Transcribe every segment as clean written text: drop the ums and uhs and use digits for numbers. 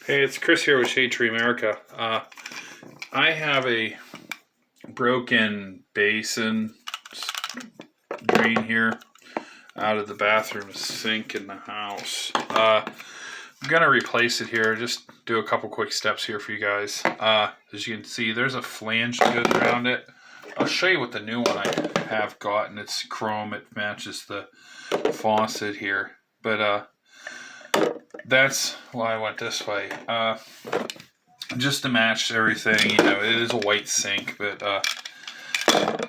Hey, it's Chris here with Shadetree America. I have a broken basin drain here out of the bathroom sink in the house. I'm going to replace it here. Just do a couple quick steps here for you guys. As you can see, there's a flange that goes around it. I'll show you what the new one I have gotten. It's chrome. It matches the faucet here. But that's why I went this way. Just to match everything, you know, it is a white sink, but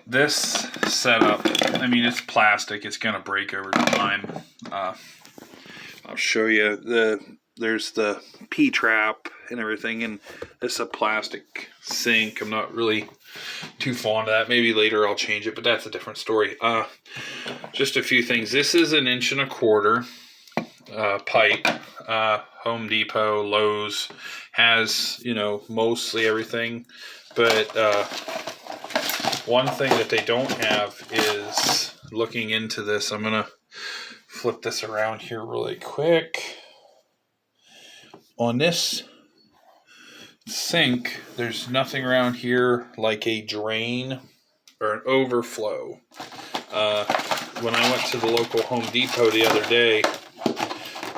this setup, I mean, it's plastic. It's going to break over time. I'll show you. There's the P-trap and everything, and this is a plastic sink. I'm not really too fond of that. Maybe later I'll change it, but that's a different story. Just a few things. This is 1.25 inch pipe. Home Depot, Lowe's has, you know, mostly everything, but one thing that they don't have is, looking into this, I'm gonna flip this around here really quick. On this sink, there's nothing around here like a drain or an overflow. When I went to the local Home Depot the other day,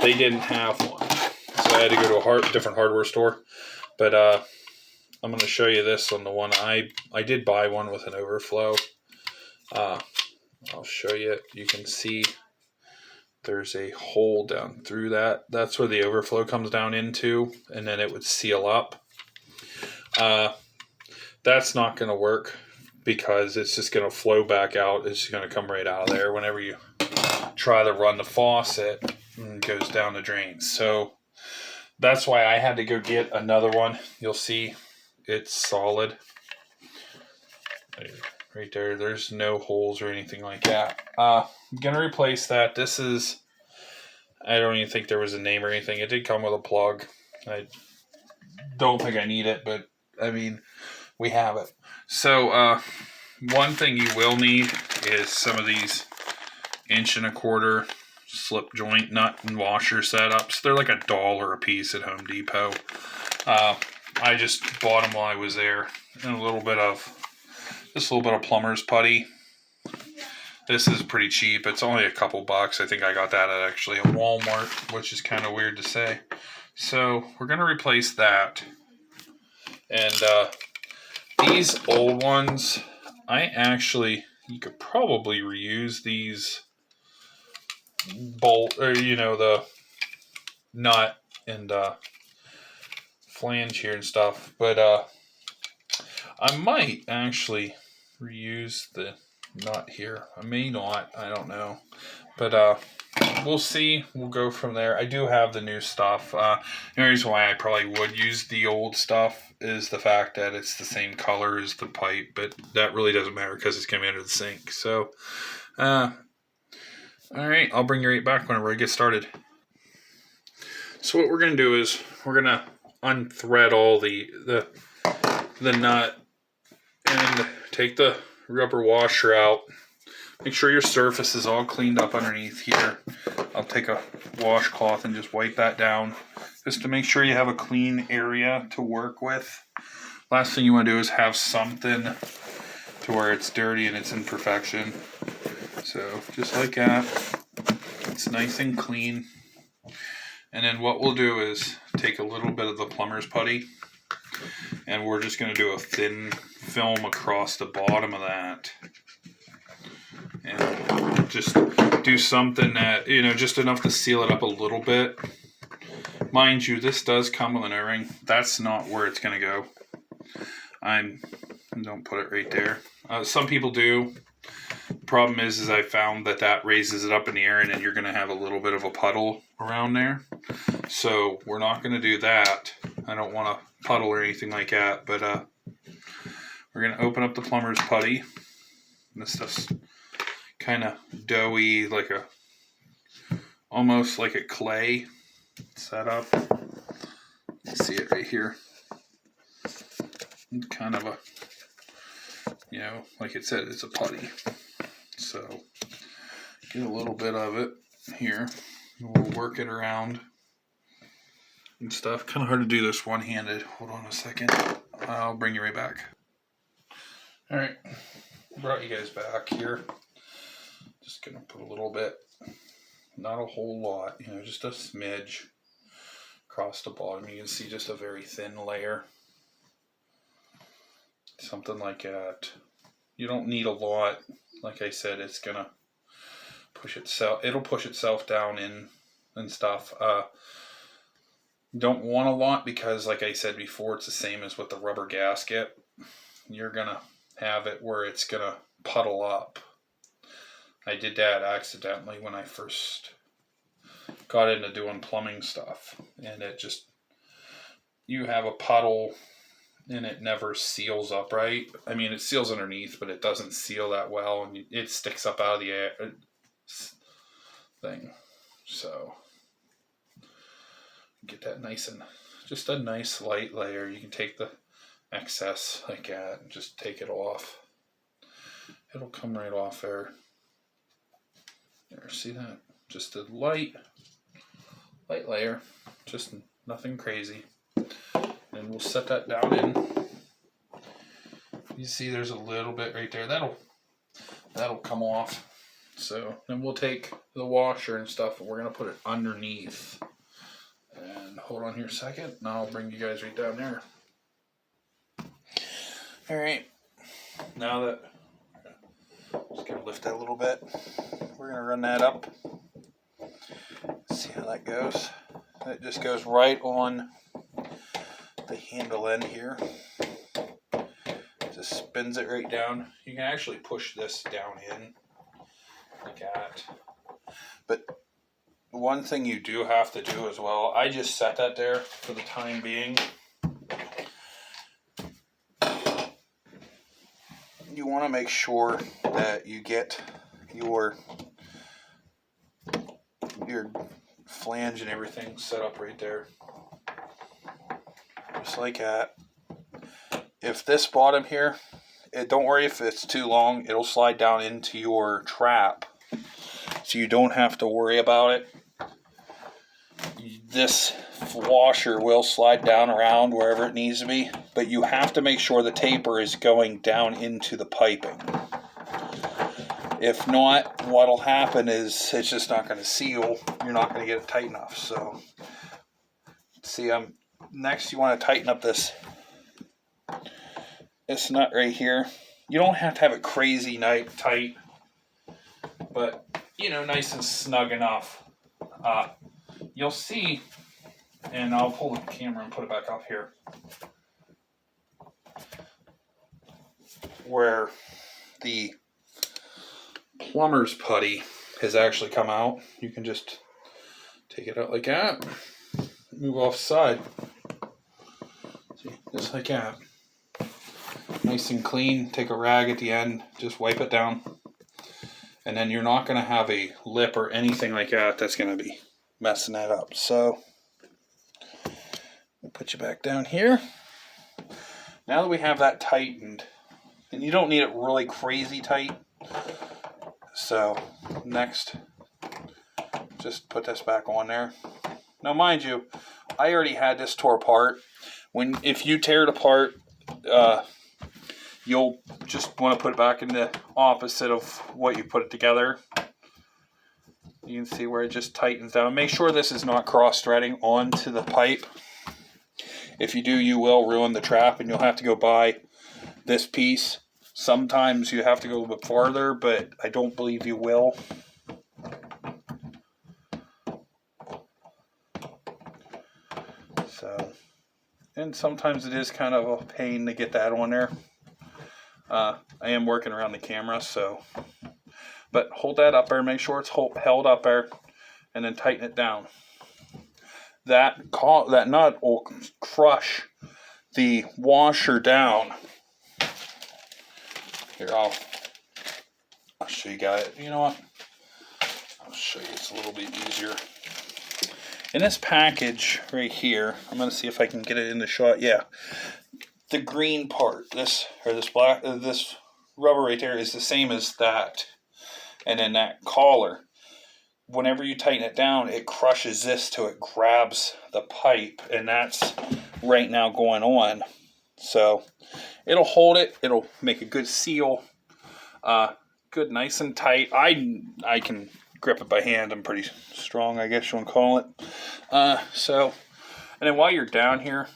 they didn't have one, so I had to go to a different hardware store. But I'm going to show you this on the one I did buy one with an overflow. I'll show you. You can see there's a hole down through that. That's where the overflow comes down into, and then it would seal up. That's not going to work because it's just going to flow back out. It's just going to come right out of there whenever you try to run the faucet. And goes down the drain. So that's why I had to go get another one. You'll see it's solid right there. There's no holes or anything like that. I'm gonna replace that. This is, I don't even think there was a name or anything. It did come with a plug. I don't think I need it, but I mean, we have it. So one thing you will need is some of these 1.25 inch slip joint nut and washer setups. They're like $1 a piece at Home Depot. I just bought them while I was there, and a little bit of plumber's putty. This is pretty cheap. It's only a couple bucks. I think I got that at actually at Walmart, which is kind of weird to say. So we're gonna replace that. And these old ones, you could probably reuse these bolt, or you know, the nut and flange here and stuff, but I might actually reuse the nut here. I may not, I don't know, but we'll see. We'll go from there. I do have the new stuff. The reason why I probably would use the old stuff is the fact that it's the same color as the pipe, but that really doesn't matter because it's coming under the sink. So alright, I'll bring you right back whenever I get started. So what we're going to do is we're going to unthread all the nut and take the rubber washer out. Make sure your surface is all cleaned up underneath here. I'll take a washcloth and just wipe that down just to make sure you have a clean area to work with. Last thing you want to do is have something to where it's dirty and it's imperfection. So just like that, it's nice and clean. And then what we'll do is take a little bit of the plumber's putty, and we're just going to do a thin film across the bottom of that. And just do something that, you know, just enough to seal it up a little bit. Mind you, this does come with an O-ring. That's not where it's going to go. Don't put it right there. Some people do. Problem is I found that raises it up in the air, and then you're going to have a little bit of a puddle around there. So we're not going to do that. I don't want a puddle or anything like that, but we're going to open up the plumber's putty. This stuff's kind of doughy, almost like a clay setup. You see it right here. Kind of a, you know, like it said, it's a putty. So get a little bit of it here. We'll work it around. and stuff. Kind of hard to do this one-handed. Hold on a second. I'll bring you right back. All right, brought you guys back here. Just gonna put a little bit, not a whole lot, you know, just a smidge across the bottom. You can see just a very thin layer, something like that. You don't need a lot. Like I said, it's gonna push itself. It'll push itself down in and stuff. Don't want a lot because, like I said before, it's the same as with the rubber gasket. You're gonna have it where it's gonna puddle up. I did that accidentally when I first got into doing plumbing stuff, and it just, you have a puddle and it never seals up right. I mean, it seals underneath, but it doesn't seal that well, and it sticks up out of the air thing. So get that nice and just a nice light layer. You can take the excess like that and just take it off. It'll come right off there. There, see that? Just a light layer, just nothing crazy. And we'll set that down in. You see there's a little bit right there. That'll come off. So then we'll take the washer and stuff and we're gonna put it underneath. And hold on here a second and I'll bring you guys right down there. All right, now that, just gonna lift that a little bit. We're gonna run that up. See how that goes. It just goes right on the handle end here. Just spins it right down. You can actually push this down in like that. But one thing you do have to do as well, I just set that there for the time being. You want to make sure that you get your flange and everything set up right there. Just like that. If this bottom here, don't worry if it's too long, it'll slide down into your trap. So you don't have to worry about it. This washer will slide down around wherever it needs to be, but you have to make sure the taper is going down into the piping. If not, what'll happen is it's just not going to seal. You're not going to get it tight enough. So, see, next you want to tighten up this nut right here. You don't have to have it crazy tight, but you know, nice and snug enough. You'll see, and I'll pull the camera and put it back up here, where the plumber's putty has actually come out. You can just take it out like that, move off the side. See, just like that. Nice and clean. Take a rag at the end, just wipe it down. And then you're not going to have a lip or anything like that that's going to be messing that up. So, we'll put you back down here. Now that we have that tightened, and you don't need it really crazy tight. So, next, just put this back on there. Now, mind you, I already had this tore apart. If you tear it apart, you'll just want to put it back in the opposite of what you put it together. You can see where it just tightens down. Make sure this is not cross-threading onto the pipe. If you do, you will ruin the trap and you'll have to go buy this piece. Sometimes you have to go a little bit farther, but I don't believe you will. So, and sometimes it is kind of a pain to get that on there. I am working around the camera, so, but hold that up there, make sure it's held up there, and then tighten it down. That nut will crush the washer down. Here, I'll show you guys. You know what? I'll show you. It's a little bit easier. In this package right here, I'm going to see if I can get it in the shot. Yeah. The green part, this rubber right there is the same as that. And then that collar. whenever you tighten it down, it crushes this till it grabs the pipe, and that's right now going on. So it'll hold it. It'll make a good seal. Good, nice and tight. I can grip it by hand. I'm pretty strong, I guess you want to call it. And then while you're down here,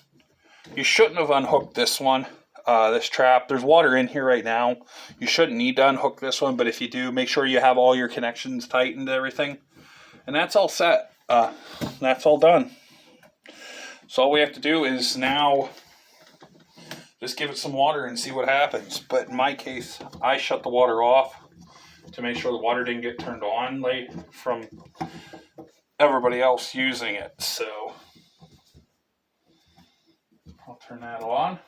you shouldn't have unhooked this one, this trap. There's water in here right now. You shouldn't need to unhook this one, but if you do, make sure you have all your connections tightened and everything. And that's all set. That's all done. So all we have to do is now just give it some water and see what happens. But in my case, I shut the water off to make sure the water didn't get turned on late from everybody else using it. So I'll turn that on.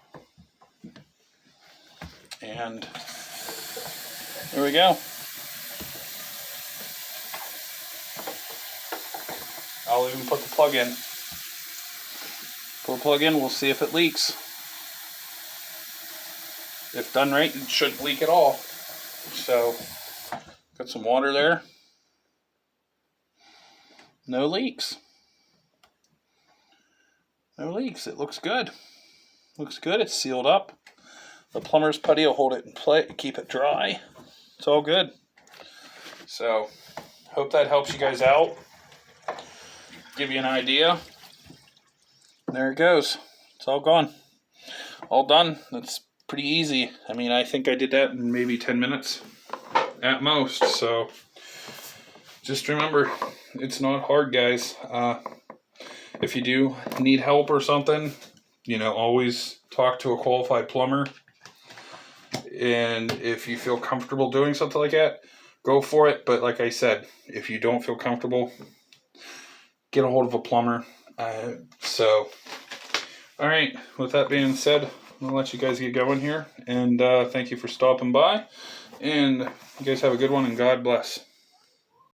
And there we go. I'll even put the plug in. Pull the plug in, we'll see if it leaks. If done right, it shouldn't leak at all. So, got some water there. No leaks. No leaks. It looks good. Looks good. It's sealed up. The plumber's putty will hold it in place, keep it dry. It's all good. So, hope that helps you guys out. Give you an idea. There it goes. It's all gone. All done. That's pretty easy. I mean, I think I did that in maybe 10 minutes at most. So just remember, it's not hard, guys. If you do need help or something, you know, always talk to a qualified plumber. And if you feel comfortable doing something like that, go for it. But like I said, if you don't feel comfortable, get a hold of a plumber. All right, with that being said, I'll let you guys get going here. And thank you for stopping by. And you guys have a good one, and God bless.